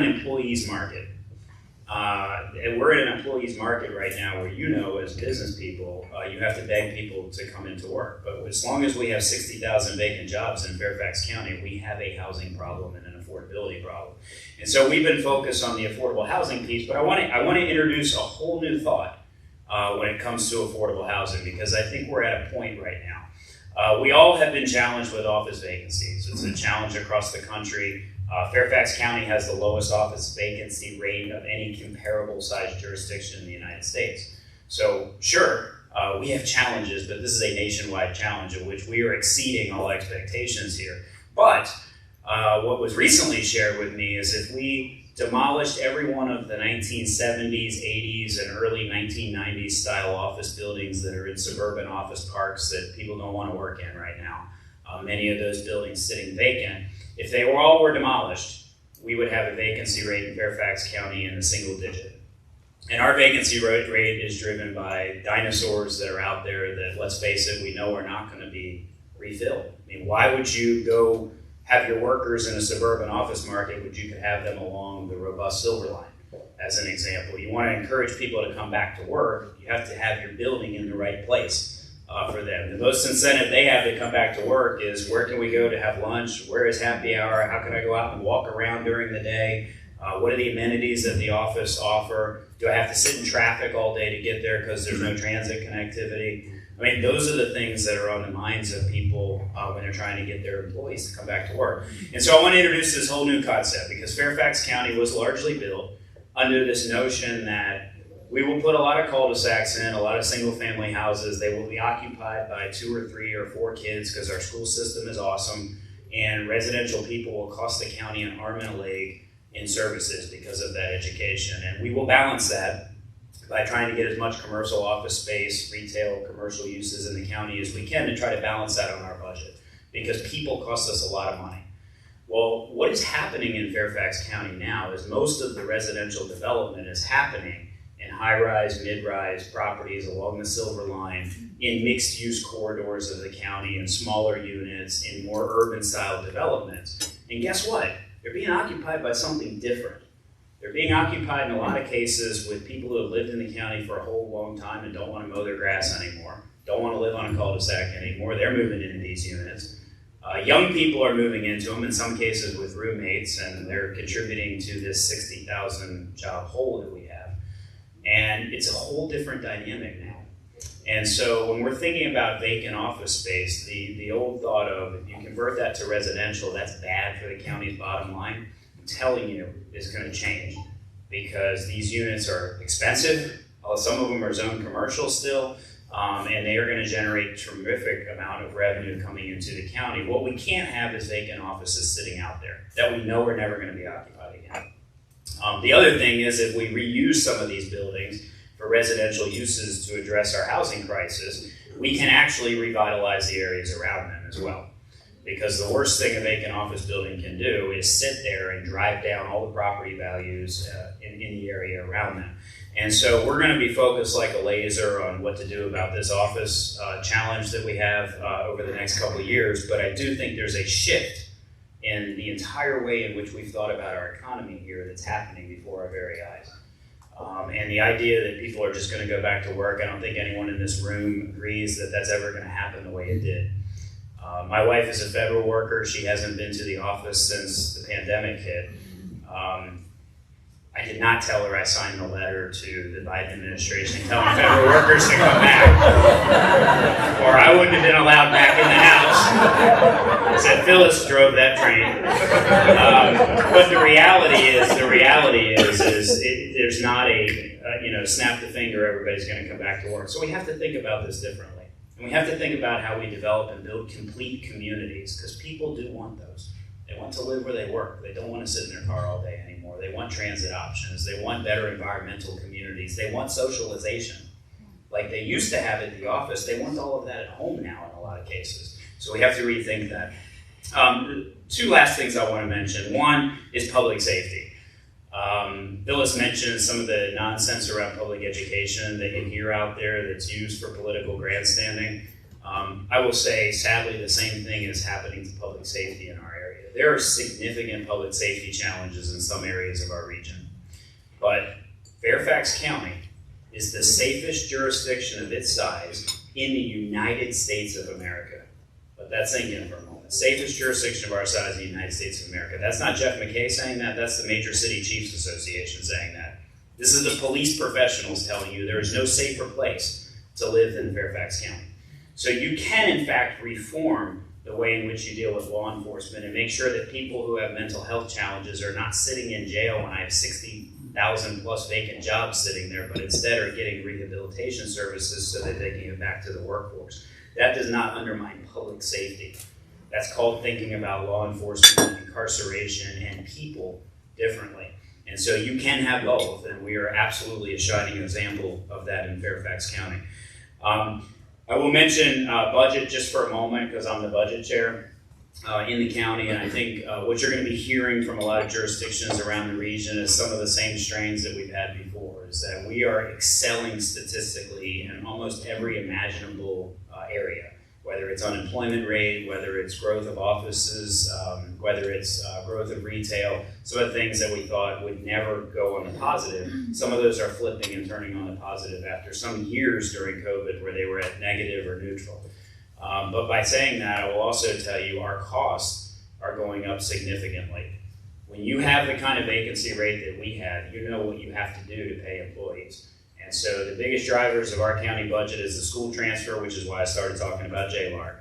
employee's market. And we're in an employee's market right now where, you know, as business people, you have to beg people to come into work. But as long as we have 60,000 vacant jobs in Fairfax County, we have a housing problem and an affordability problem. And so we've been focused on the affordable housing piece, but I want to introduce a whole new thought when it comes to affordable housing, because I think we're at a point right now. We all have been challenged with office vacancies. It's a challenge across the country. Fairfax County has the lowest office vacancy rate of any comparable sized jurisdiction in the United States. So sure, we have challenges, but this is a nationwide challenge in which we are exceeding all expectations here. But what was recently shared with me is if we demolished every one of the 1970s, 80s, and early 1990s style office buildings that are in suburban office parks that people don't want to work in right now, many of those buildings sitting vacant, if they all were demolished, we would have a vacancy rate in Fairfax County in the single digit. And our vacancy rate is driven by dinosaurs that are out there that, let's face it, we know are not going to be refilled. I mean, why would you go have your workers in a suburban office market when you could have them along the robust Silver Line, as an example? You want to encourage people to come back to work, you have to have your building in the right place. For them. The most incentive they have to come back to work is where can we go to have lunch? Where is happy hour? How can I go out and walk around during the day? What are the amenities that the office offer? Do I have to sit in traffic all day to get there because there's no transit connectivity? I mean, those are the things that are on the minds of people when they're trying to get their employees to come back to work. And so I want to introduce this whole new concept because Fairfax County was largely built under this notion that we will put a lot of cul-de-sacs in, a lot of single-family houses. They will be occupied by 2 or 3 or 4 kids because our school system is awesome, and residential people will cost the county an arm and a leg in services because of that education. And we will balance that by trying to get as much commercial office space, retail, commercial uses in the county as we can to try to balance that on our budget because people cost us a lot of money. Well, what is happening in Fairfax County now is most of the residential development is happening in high-rise, mid-rise properties along the Silver Line, in mixed-use corridors of the county, in smaller units, in more urban-style developments. And guess what? They're being occupied by something different. They're being occupied in a lot of cases with people who have lived in the county for a whole long time and don't want to mow their grass anymore, don't want to live on a cul-de-sac anymore. They're moving into these units. Young people are moving into them, in some cases with roommates, and they're contributing to this 60,000 job hole that we have. And it's a whole different dynamic now. And so when we're thinking about vacant office space, the old thought of if you convert that to residential, that's bad for the county's bottom line, I'm telling you, is going to change because these units are expensive. Some of them are zoned commercial still, and they are going to generate a terrific amount of revenue coming into the county. What we can't have is vacant offices sitting out there that we know are never going to be occupied again. The other thing is if we reuse some of these buildings for residential uses to address our housing crisis, we can actually revitalize the areas around them as well. Because the worst thing a vacant office building can do is sit there and drive down all the property values in the area around them. And so we're going to be focused like a laser on what to do about this office challenge that we have over the next couple of years. But I do think there's a shift in the entire way in which we've thought about our economy here that's happening before our very eyes. And the idea that people are just going to go back to work, I don't think anyone in this room agrees that that's ever going to happen the way it did. My wife is a federal worker. She hasn't been to the office since the pandemic hit. I did not tell her I signed a letter to the Biden administration telling federal workers to come back, or I wouldn't have been allowed back in the house. I said Phyllis drove that train. But the reality is there's not a snap the finger, everybody's going to come back to work. So we have to think about this differently, and we have to think about how we develop and build complete communities, because people do want those. They want to live where they work. They don't want to sit in their car all day anymore. They want transit options. They want better environmental communities. They want socialization. Like they used to have at the office, they want all of that at home now in a lot of cases. So we have to rethink that. Two last things I want to mention. One is public safety. Phyllis mentioned some of the nonsense around public education that you hear out there that's used for political grandstanding. I will say, sadly, the same thing is happening to public safety in our area. There are significant public safety challenges in some areas of our region. But Fairfax County is the safest jurisdiction of its size in the United States of America. Let that sink in for a moment. Safest jurisdiction of our size in the United States of America. That's not Jeff McKay saying that, that's the Major City Chiefs Association saying that. This is the police professionals telling you there is no safer place to live than Fairfax County. So you can, in fact, reform the way in which you deal with law enforcement and make sure that people who have mental health challenges are not sitting in jail when I have 60,000 plus vacant jobs sitting there, but instead are getting rehabilitation services so that they can get back to the workforce. That does not undermine public safety. That's called thinking about law enforcement, incarceration, and people differently. And so you can have both, and we are absolutely a shining example of that in Fairfax County. I will mention budget just for a moment, because I'm the budget chair in the county, and I think what you're going to be hearing from a lot of jurisdictions around the region is some of the same strains that we've had before, is that we are excelling statistically in almost every imaginable area, whether it's unemployment rate, whether it's growth of offices, whether it's growth of retail. Some of the things that we thought would never go on the positive, some of those are flipping and turning on the positive after some years during COVID where they were at negative or neutral. But by saying that, I will also tell you our costs are going up significantly. When you have the kind of vacancy rate that we had, you know what you have to do to pay employees. And so the biggest drivers of our county budget is the school transfer, which is why I started talking about JLARC.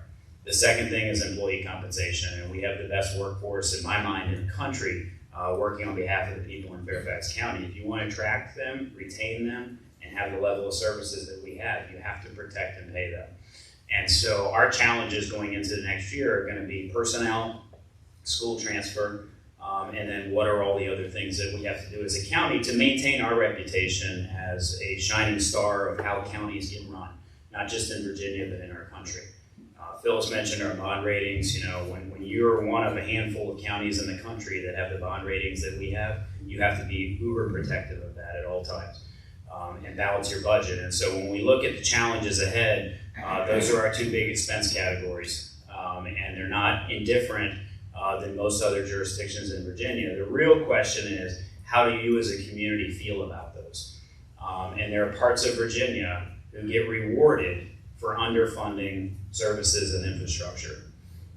The second thing is employee compensation, and we have the best workforce, in my mind, in the country working on behalf of the people in Fairfax County. If you want to attract them, retain them, and have the level of services that we have, you have to protect and pay them. And so our challenges going into the next year are going to be personnel, school transfer, and then what are all the other things that we have to do as a county to maintain our reputation as a shining star of how counties get run, not just in Virginia, but in our country. Phyllis mentioned our bond ratings. You know, when you're one of a handful of counties in the country that have the bond ratings that we have, you have to be uber protective of that at all times and balance your budget. And so when we look at the challenges ahead, those are our two big expense categories, and they're not indifferent than most other jurisdictions in Virginia. The real question is, how do you as a community feel about those? And there are parts of Virginia who get rewarded for underfunding services and infrastructure.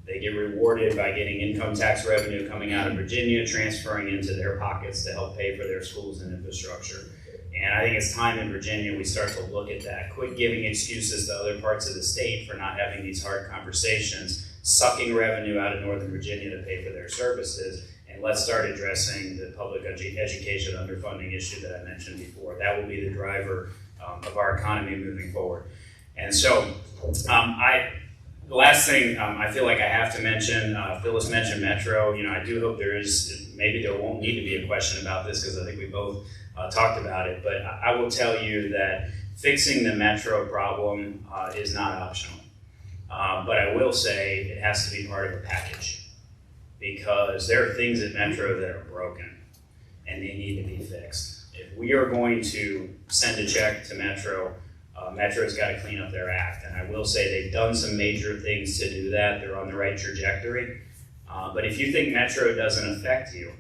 They get rewarded by getting income tax revenue coming out of Virginia, transferring into their pockets to help pay for their schools and infrastructure. And I think it's time in Virginia we start to look at that. Quit giving excuses to other parts of the state for not having these hard conversations, sucking revenue out of Northern Virginia to pay for their services, and let's start addressing the public education underfunding issue that I mentioned before. That will be the driver of our economy moving forward. And so the last thing I feel like I have to mention, Phyllis mentioned Metro. You know, I do hope maybe there won't need to be a question about this because I think we both talked about it, but I will tell you that fixing the Metro problem is not optional. But I will say it has to be part of a package because there are things at Metro that are broken and they need to be fixed. If we are going to send a check to Metro, Metro's got to clean up their act. And I will say they've done some major things to do that. They're on the right trajectory. But if you think Metro doesn't affect you,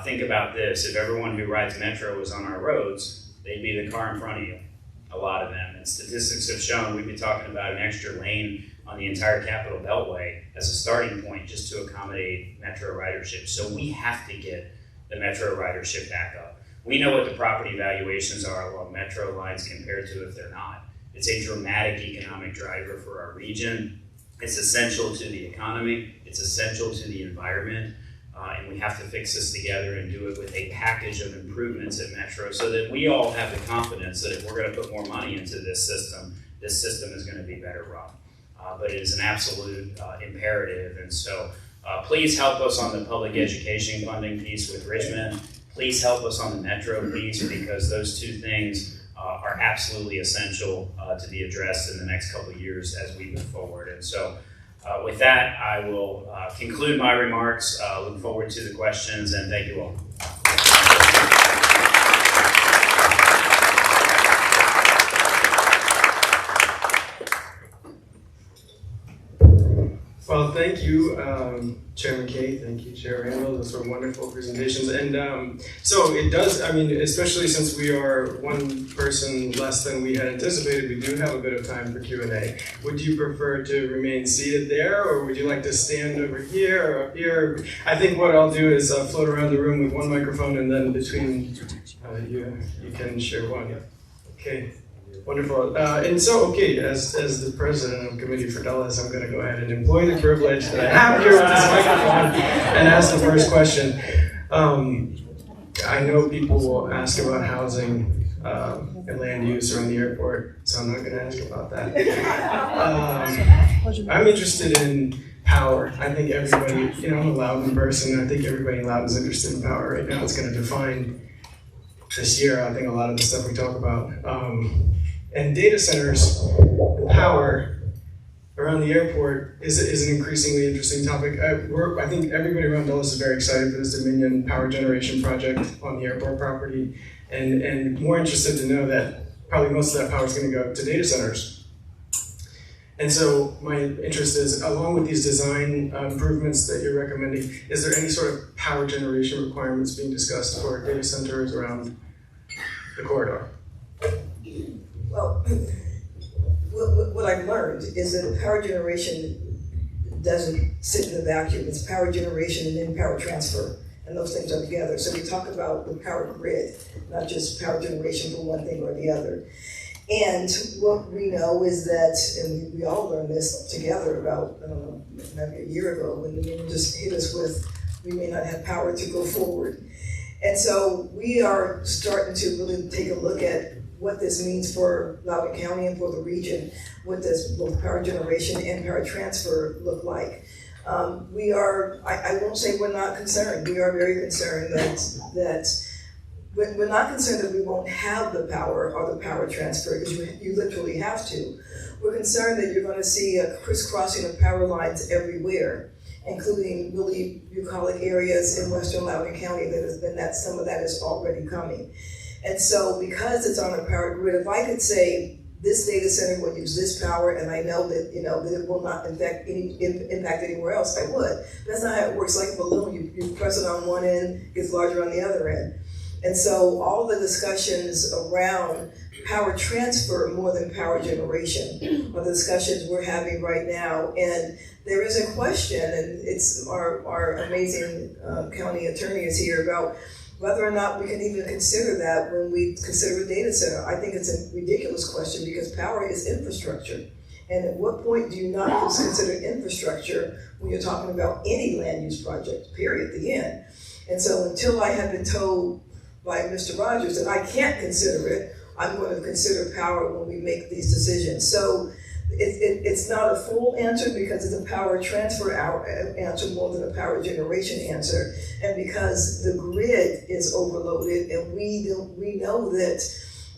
think about this. If everyone who rides Metro was on our roads, they'd be the car in front of you, a lot of them. And statistics have shown we'd be talking about an extra lane on the entire Capital Beltway as a starting point just to accommodate metro ridership. So we have to get the metro ridership back up. We know what the property valuations are along metro lines compared to if they're not. It's a dramatic economic driver for our region. It's essential to the economy. It's essential to the environment. And we have to fix this together and do it with a package of improvements at Metro so that we all have the confidence that if we're going to put more money into this system is going to be better run. But it is an absolute imperative. And so please help us on the public education funding piece with Richmond. Please help us on the Metro piece, because those two things are absolutely essential to be addressed in the next couple of years as we move forward. And so with that, I will conclude my remarks. Look forward to the questions, and thank you all. Well, thank you, Chairman Kay. Thank you, Chair Randall. Those were wonderful presentations. And so it does, I mean, especially since we are one person less than we had anticipated, we do have a bit of time for Q&A. Would you prefer to remain seated there, or would you like to stand over here or up here? I think what I'll do is float around the room with one microphone, and then between you can share one. Okay. Wonderful. And so, okay, as the president of Committee for Dulles, I'm going to go ahead and employ the privilege that I have here with this microphone and ask the first question. I know people will ask about housing and land use around the airport, so I'm not going to ask about that. I'm interested in power. I think everybody, I'm a Loudoun person. I think everybody in Loudoun is interested in power right now. It's going to define this year, I think, a lot of the stuff we talk about. And data centers and power around the airport is an increasingly interesting topic. I think everybody around Dulles is very excited for this Dominion power generation project on the airport property, and more interested to know that probably most of that power is going to go to data centers. And so my interest is, along with these design improvements that you're recommending, is there any sort of power generation requirements being discussed for data centers around the corridor? Well, what I've learned is that power generation doesn't sit in a vacuum. It's power generation and then power transfer, and those things are together. So we talk about the power grid, not just power generation for one thing or the other. And what we know is that, and we all learned this together about, I don't know, maybe a year ago, when the union just hit us with, we may not have power to go forward. And so we are starting to really take a look at what this means for Loudoun County and for the region. What does both power generation and power transfer look like? I won't say we're not concerned. We are very concerned that we're not concerned that we won't have the power or the power transfer, because you literally have to. We're concerned that you're going to see a crisscrossing of power lines everywhere, including really bucolic areas in western Loudoun County. Some of that is already coming. And so because it's on a power grid, if I could say this data center will use this power, and I know that that it will not impact anywhere else, I would. That's not how it works. Like a balloon, you press it on one end, it gets larger on the other end. And so all the discussions around power transfer more than power generation are the discussions we're having right now. And there is a question, and it's our amazing county attorney is here, about whether or not we can even consider that when we consider a data center. I think it's a ridiculous question, because power is infrastructure. And at what point do you not consider infrastructure when you're talking about any land use project, period, the end? And so until I have been told by Mr. Rogers that I can't consider it, I'm going to consider power when we make these decisions. So it's not a full answer, because it's a power transfer answer more than a power generation answer, and because the grid is overloaded, and we know that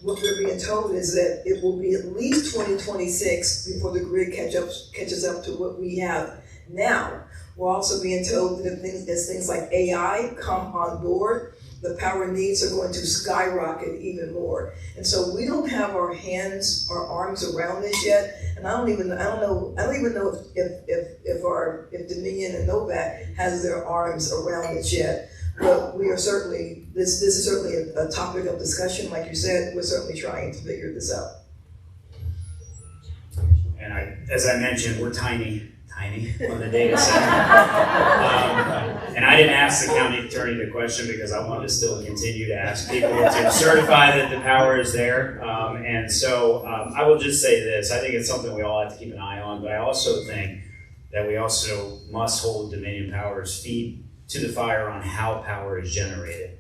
what we're being told is that it will be at least 2026 before the grid catches up to what we have now. We're also being told that as things like AI come on board, the power needs are going to skyrocket even more. And so we don't have our hands or arms around this yet. And I don't even know if Dominion and NOVAC has their arms around it yet. But we are certainly, this is certainly a topic of discussion. Like you said, we're certainly trying to figure this out. and as I mentioned, we're tiny on the data center. And I didn't ask the county attorney the question because I wanted to still continue to ask people to certify that the power is there. And so I will just say this, I think it's something we all have to keep an eye on, but I also think that we also must hold Dominion Power's feet to the fire on how power is generated.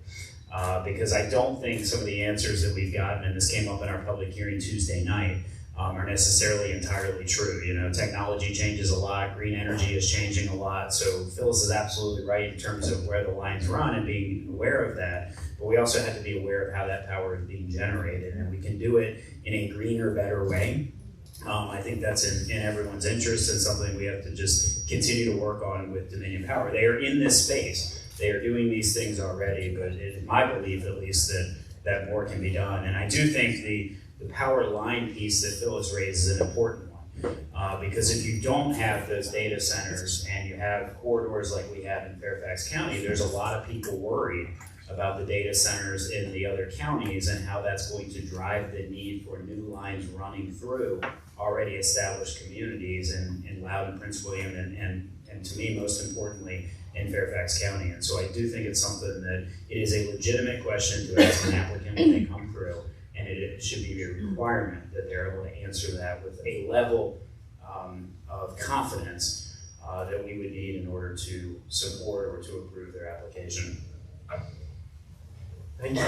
Because I don't think some of the answers that we've gotten, and this came up in our public hearing Tuesday night, are necessarily entirely true. You know, technology changes a lot, green energy is changing a lot, so Phyllis is absolutely right in terms of where the lines run and being aware of that, but we also have to be aware of how that power is being generated, and we can do it in a greener, better way. I think that's in everyone's interest and something we have to just continue to work on with Dominion Power. They are in this space. They are doing these things already, but it's my belief at least that more can be done. And I do think the power line piece that Phyllis raised is an important one. Because if you don't have those data centers and you have corridors like we have in Fairfax County, there's a lot of people worried about the data centers in the other counties and how that's going to drive the need for new lines running through already established communities in Loudoun, Prince William, and to me, most importantly, in Fairfax County. And so I do think it's something that it is a legitimate question to ask an applicant when they come through, and it should be a requirement that they're able to answer that with a level of confidence that we would need in order to support or to approve their application. Thank you.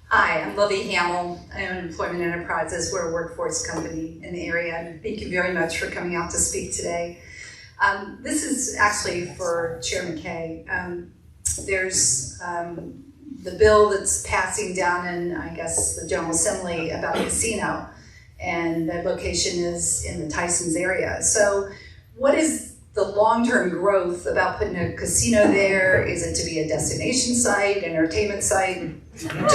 Hi, I'm Lovie Hamill. I own Employment Enterprises. We're a workforce company in the area. And thank you very much for coming out to speak today. This is actually for Chair McKay. There's the bill that's passing down in, I guess, the General Assembly about a casino, and the location is in the Tysons area. So what is the long-term growth about putting a casino there? Is it to be a destination site, entertainment site? Just, sort of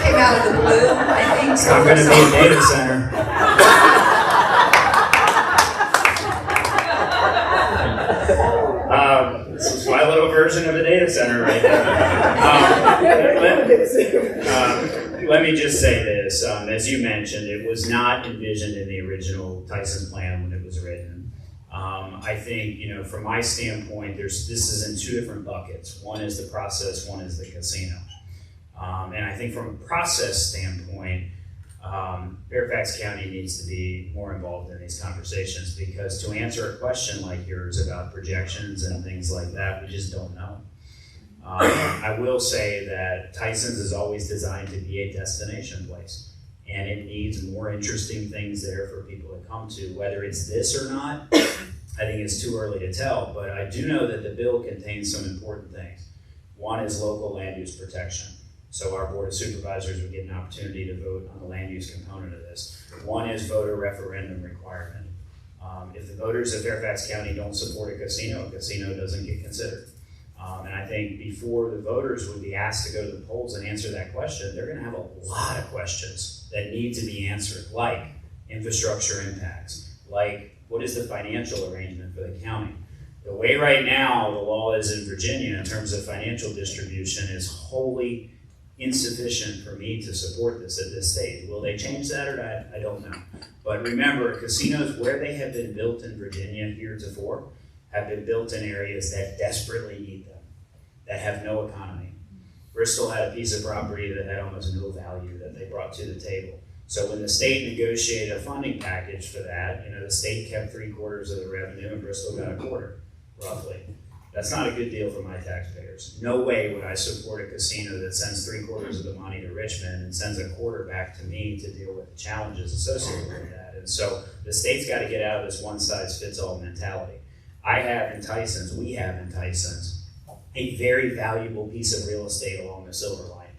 came out of the blue, I think. It's not going to be a data center. This is my little version of a data center right now. Let me just say this. As you mentioned, it was not envisioned in the original Tyson plan when it was written. I think, from my standpoint, this is in two different buckets. One is the process, one is the casino. And I think from a process standpoint, Fairfax County needs to be more involved in these conversations, because to answer a question like yours about projections and things like that, we just don't know. I will say that Tysons is always designed to be a destination place, and it needs more interesting things there for people to come to. Whether it's this or not, I think it's too early to tell, but I do know that the bill contains some important things. One is local land use protection. So our Board of Supervisors would get an opportunity to vote on the land use component of this. One is voter referendum requirement. If the voters of Fairfax County don't support a casino doesn't get considered. And I think before the voters would be asked to go to the polls and answer that question, they're going to have a lot of questions that need to be answered, like infrastructure impacts, like what is the financial arrangement for the county. The way right now the law is in Virginia in terms of financial distribution is wholly insufficient for me to support this at this stage. Will they change that or not? I don't know. But remember, casinos where they have been built in Virginia heretofore have been built in areas that desperately need them, that have no economy. Bristol had a piece of property that had almost no value that they brought to the table. So when the state negotiated a funding package for that, the state kept 3/4 of the revenue and Bristol got 1/4, roughly. That's not a good deal for my taxpayers. No way would I support a casino that sends 3/4 of the money to Richmond and sends 1/4 back to me to deal with the challenges associated with that. And so the state's got to get out of this one-size-fits-all mentality. We have in Tysons a very valuable piece of real estate along the Silver Line.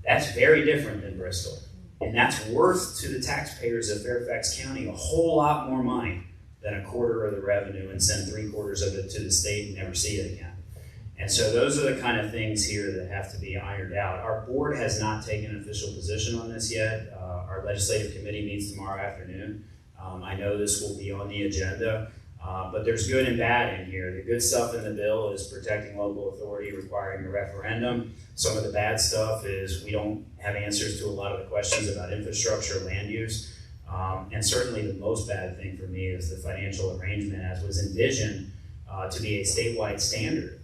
That's very different than Bristol. And that's worth to the taxpayers of Fairfax County a whole lot more money than 1/4 of the revenue and send 3/4 of it to the state and never see it again. And so those are the kind of things here that have to be ironed out. Our board has not taken an official position on this yet. Our legislative committee meets tomorrow afternoon. I know this will be on the agenda. But there's good and bad in here. The good stuff in the bill is protecting local authority, requiring a referendum. Some of the bad stuff is we don't have answers to a lot of the questions about infrastructure, land use. And certainly the most bad thing for me is the financial arrangement as was envisioned to be a statewide standard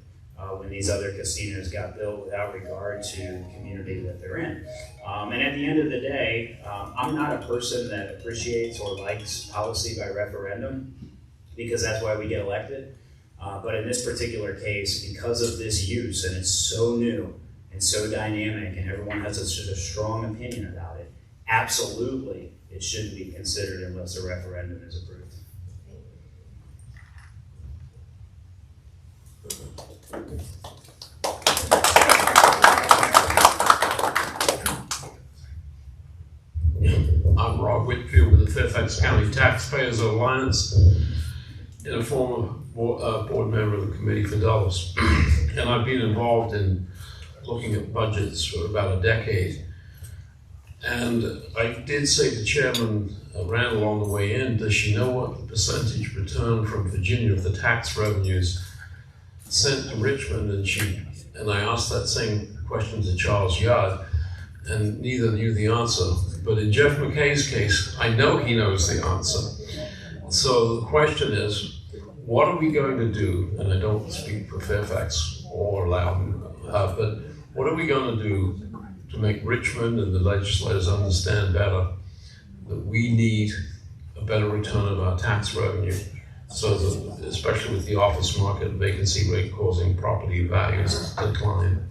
when these other casinos got built without regard to the community that they're in. And at the end of the day, I'm not a person that appreciates or likes policy by referendum, because that's why we get elected. But in this particular case, because of this use, and it's so new and so dynamic, and everyone has such a strong opinion about it, absolutely it shouldn't be considered unless a referendum is approved. I'm Rob Whitfield with the Fairfax County Taxpayers Alliance, and a former board member of the Committee for Dulles. And I've been involved in looking at budgets for about a decade. And I did say to Chairman Randall on the way in, does she know what the percentage return from Virginia of the tax revenues sent to Richmond? And I asked that same question to Charles Yard, and neither knew the answer. But in Jeff McKay's case, I know he knows the answer. So the question is, what are we going to do? And I don't speak for Fairfax or Loudoun, but what are we going to do to make Richmond and the legislators understand better that we need a better return of our tax revenue, so that, especially with the office market vacancy rate causing property values to decline?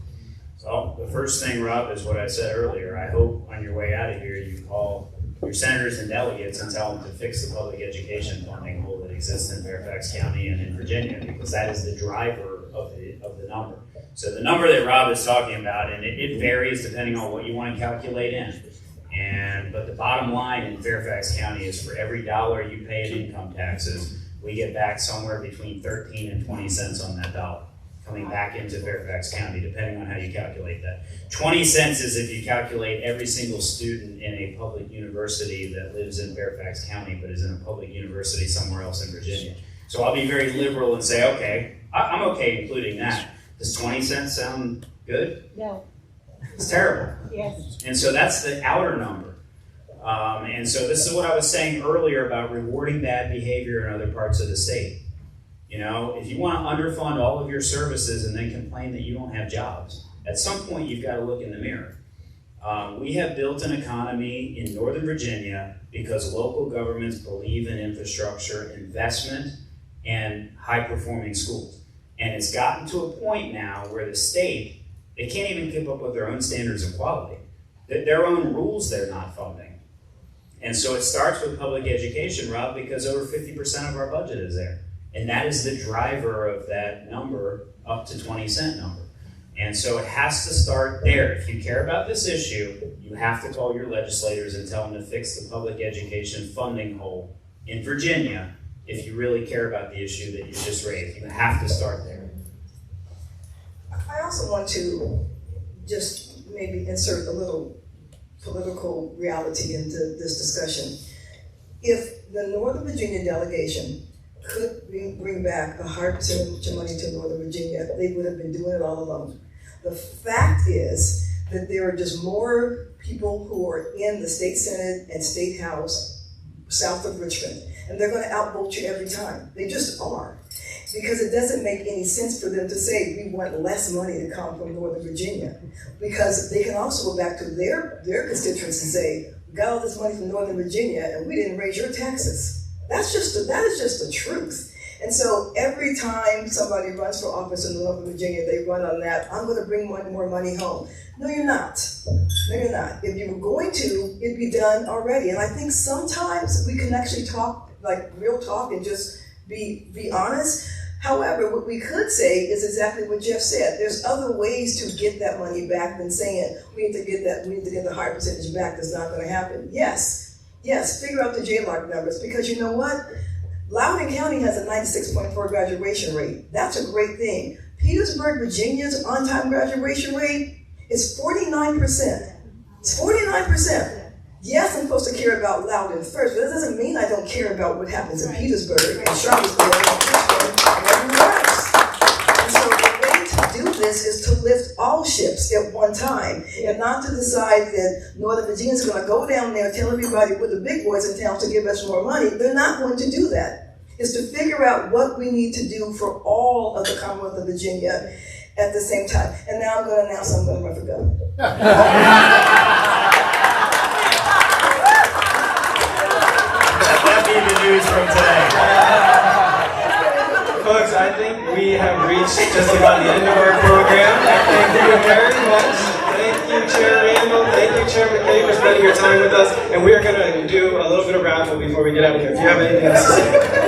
So the first thing, Rob, is what I said earlier. I hope on your way out of here you call your senators and delegates and tell them to fix the public education funding hole that exists in Fairfax County and in Virginia, because that is the driver of the number. So the number that Rob is talking about, and it varies depending on what you want to calculate in. But the bottom line in Fairfax County is for every dollar you pay in income taxes, we get back somewhere between 13 and 20 cents on that dollar coming back into Fairfax County, depending on how you calculate that. 20 cents is if you calculate every single student in a public university that lives in Fairfax County but is in a public university somewhere else in Virginia. So I'll be very liberal and say, okay, I'm okay including that. Does 20 cents sound good? No. It's terrible. Yes. And so that's the outer number. And so this is what I was saying earlier about rewarding bad behavior in other parts of the state. You know, if you want to underfund all of your services and then complain that you don't have jobs, at some point you've got to look in the mirror. We have built an economy in Northern Virginia because local governments believe in infrastructure, investment, and high-performing schools. And it's gotten to a point now where the state, they can't even keep up with their own standards of quality. Their own rules they're not funding. And so it starts with public education, Rob, because over 50% of our budget is there. And that is the driver of that number up to 20 cent number. And so it has to start there. If you care about this issue, you have to call your legislators and tell them to fix the public education funding hole in Virginia if you really care about the issue that you just raised. You have to start there. I also want to just maybe insert a little political reality into this discussion. If the Northern Virginia delegation could bring back a higher percentage of money to Northern Virginia, they would have been doing it all along. The fact is that there are just more people who are in the state senate and state house south of Richmond, and they're going to outvote you every time. They just are. Because it doesn't make any sense for them to say we want less money to come from Northern Virginia, because they can also go back to their constituents and say, we got all this money from Northern Virginia and we didn't raise your taxes. That is just the truth. And so every time somebody runs for office in Northern Virginia, they run on that, I'm going to bring more money home. No, you're not. No, you're not. If you were going to, it'd be done already. And I think sometimes we can actually talk, like real talk, and just be honest. However, what we could say is exactly what Jeff said. There's other ways to get that money back than saying we need to get the higher percentage back. That's not going to happen. Yes, figure out the JLARC numbers, because you know what? Loudoun County has a 96.4 graduation rate. That's a great thing. Petersburg, Virginia's on-time graduation rate is 49%. It's 49%. Yes, I'm supposed to care about Loudoun first, but that doesn't mean I don't care about what happens in Petersburg and Charlottesville and Pittsburgh and everywhere else. And so the way to do this is to lift all ships at one time and not to decide that Northern Virginians are going to go down there and tell everybody with the big boys in town to give us more money. They're not going to do that. It's to figure out what we need to do for all of the Commonwealth of Virginia at the same time. And now I'm going to announce I'm going to run for governor. That be the news from today. Folks, I think we have reached just about the end of our program. Thank you very much. Thank you, Chair Randall. Thank you, Chair McKay, for spending your time with us. And we are going to do a little bit of raffle before we get out of here. If you have anything else to say.